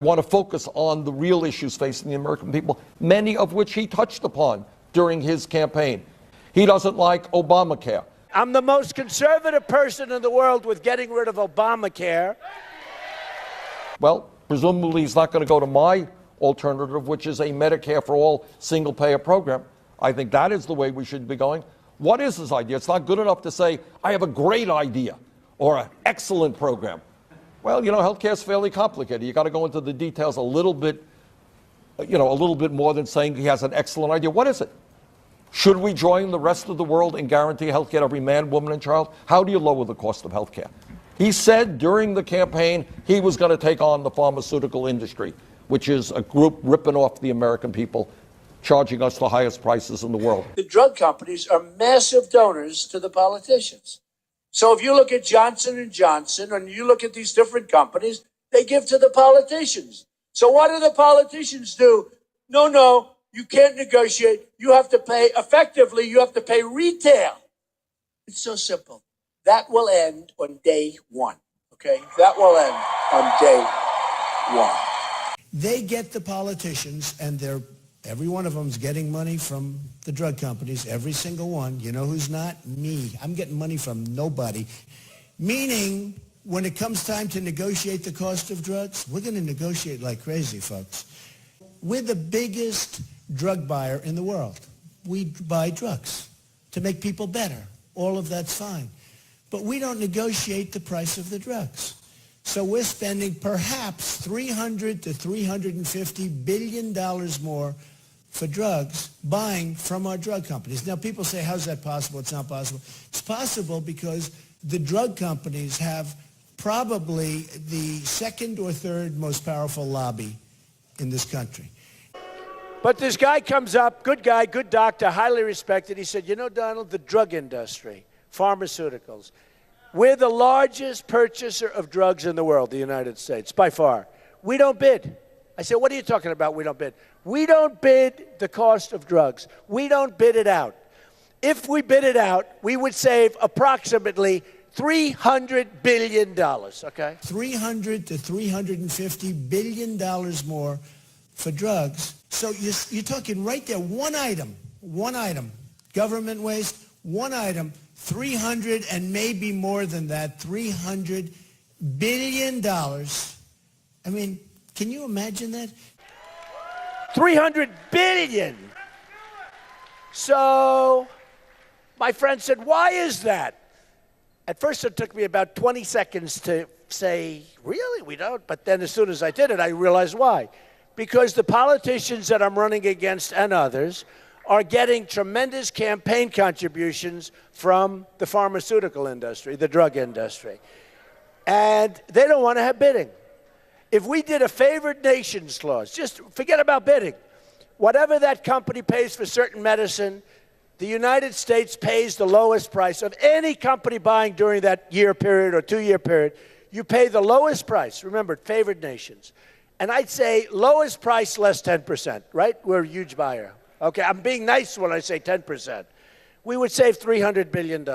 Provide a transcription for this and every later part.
want to focus on the real issues facing the American people, many of which he touched upon during his campaign. He doesn't like Obamacare. I'm the most conservative person in the world with getting rid of Obamacare. Well, presumably he's not going to go to my alternative, which is a Medicare for all single-payer program. I think that is the way we should be going. What is his idea? It's not good enough to say, I have a great idea or an excellent program. Well, healthcare is fairly complicated. You got to go into the details a little bit more than saying he has an excellent idea. What is it? Should we join the rest of the world and guarantee health care to every man, woman, and child? How do you lower the cost of health care? He said during the campaign he was going to take on the pharmaceutical industry, which is a group ripping off the American people, charging us the highest prices in the world. The drug companies are massive donors to the politicians. So if you look at Johnson & Johnson and you look at these different companies, they give to the politicians. So what do the politicians do? No. You can't negotiate. You have to pay, effectively, you have to pay retail. It's so simple. That will end on day one, okay? That will end on day one. They get the politicians, and every one of them's getting money from the drug companies, every single one. You know who's not? Me. I'm getting money from nobody. Meaning, when it comes time to negotiate the cost of drugs, we're going to negotiate like crazy, folks. We're the biggest drug buyer in the world. We buy drugs to make people better. All of that's fine. But we don't negotiate the price of the drugs. So we're spending perhaps $300 to $350 billion more for drugs buying from our drug companies. Now, people say, how's that possible? It's not possible. It's possible because the drug companies have probably the second or third most powerful lobby in this country. But this guy comes up, good guy, good doctor, highly respected. He said, Donald, the drug industry, pharmaceuticals, we're the largest purchaser of drugs in the world, the United States, by far. We don't bid. I said, what are you talking about, we don't bid? We don't bid the cost of drugs. We don't bid it out. If we bid it out, we would save approximately $300 billion, okay? $300 to $350 billion more for drugs. So you're talking right there, one item, government waste, one item, 300 and maybe more than that, $300 billion. I mean, can you imagine that? 300 billion. So my friend said, why is that? At first it took me about 20 seconds to say, really, we don't? But then as soon as I did it, I realized why. Because the politicians that I'm running against and others are getting tremendous campaign contributions from the pharmaceutical industry, the drug industry. And they don't want to have bidding. If we did a favored nations clause, just forget about bidding. Whatever that company pays for certain medicine, the United States pays the lowest price of any company buying during that year period or 2-year period. You pay the lowest price. Remember, favored nations. And I'd say lowest price, less 10%, right? We're a huge buyer. Okay, I'm being nice when I say 10%. We would save $300 billion.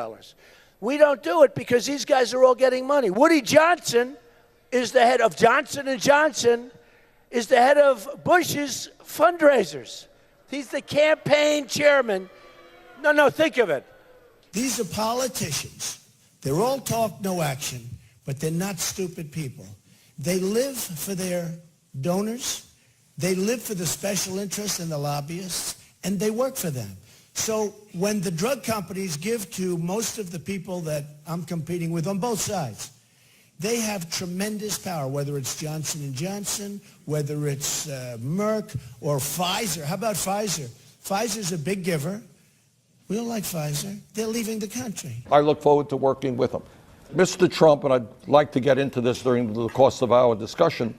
We don't do it because these guys are all getting money. Woody Johnson is the head of Johnson & Johnson, is the head of Bush's fundraisers. He's the campaign chairman. No, think of it. These are politicians. They're all talk, no action, but they're not stupid people. They live for their donors. They live for the special interests and the lobbyists, and they work for them. So when the drug companies give to most of the people that I'm competing with on both sides, they have tremendous power, whether it's Johnson & Johnson, whether it's Merck or Pfizer. How about Pfizer? Pfizer's a big giver. We don't like Pfizer. They're leaving the country. I look forward to working with them. Mr. Trump, and I'd like to get into this during the course of our discussion,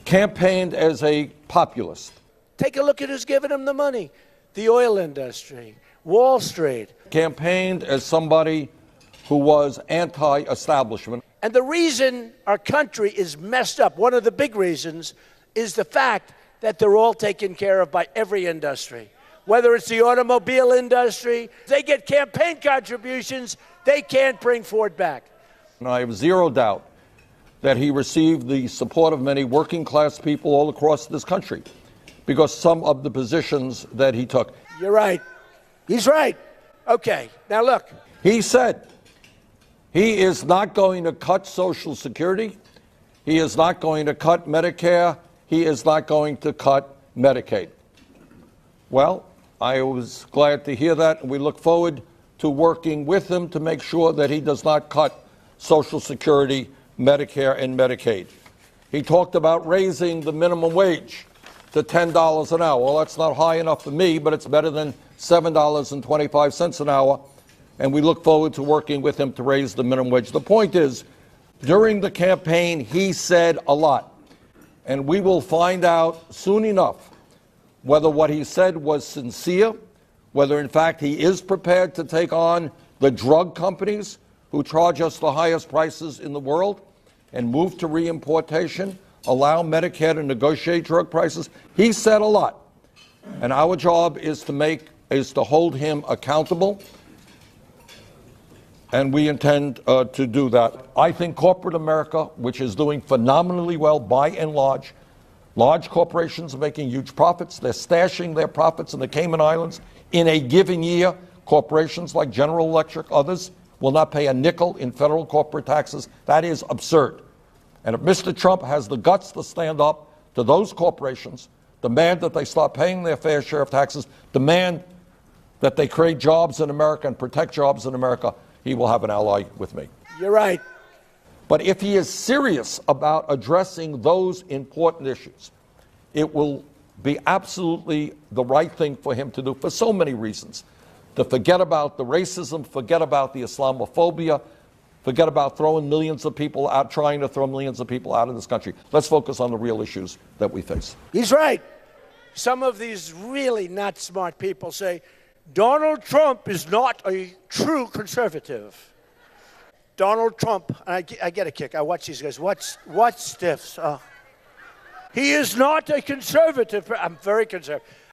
campaigned as a populist. Take a look at who's giving him the money. The oil industry, Wall Street. Campaigned as somebody who was anti-establishment. And the reason our country is messed up, one of the big reasons, is the fact that they're all taken care of by every industry. Whether it's the automobile industry, they get campaign contributions they can't bring Ford back. And I have zero doubt that he received the support of many working class people all across this country because some of the positions that he took. You're right. He's right. Okay, now look. He said he is not going to cut Social Security. He is not going to cut Medicare. He is not going to cut Medicaid. Well, I was glad to hear that, and we look forward to working with him to make sure that he does not cut Social Security, Medicare, and Medicaid. He talked about raising the minimum wage to $10 an hour. Well, that's not high enough for me, but it's better than $7.25 an hour, and we look forward to working with him to raise the minimum wage. The point is, during the campaign, he said a lot, and we will find out soon enough whether what he said was sincere, whether in fact he is prepared to take on the drug companies who charge us the highest prices in the world and move to reimportation, allow Medicare to negotiate drug prices. He said a lot, and our job is to hold him accountable, and we intend to do that. I think corporate America, which is doing phenomenally well by and large corporations are making huge profits. They're stashing their profits in the Cayman Islands. In a given year, corporations like General Electric, others, will not pay a nickel in federal corporate taxes. That is absurd. And if Mr. Trump has the guts to stand up to those corporations, demand that they start paying their fair share of taxes, demand that they create jobs in America and protect jobs in America, he will have an ally with me. You're right. But if he is serious about addressing those important issues, it will be absolutely the right thing for him to do for so many reasons. To forget about the racism, forget about the Islamophobia, forget about trying to throw millions of people out of this country. Let's focus on the real issues that we face. He's right. Some of these really not smart people say, Donald Trump is not a true conservative. Donald Trump, I get a kick. I watch these guys. What stiffs? He is not a conservative. I'm very conservative.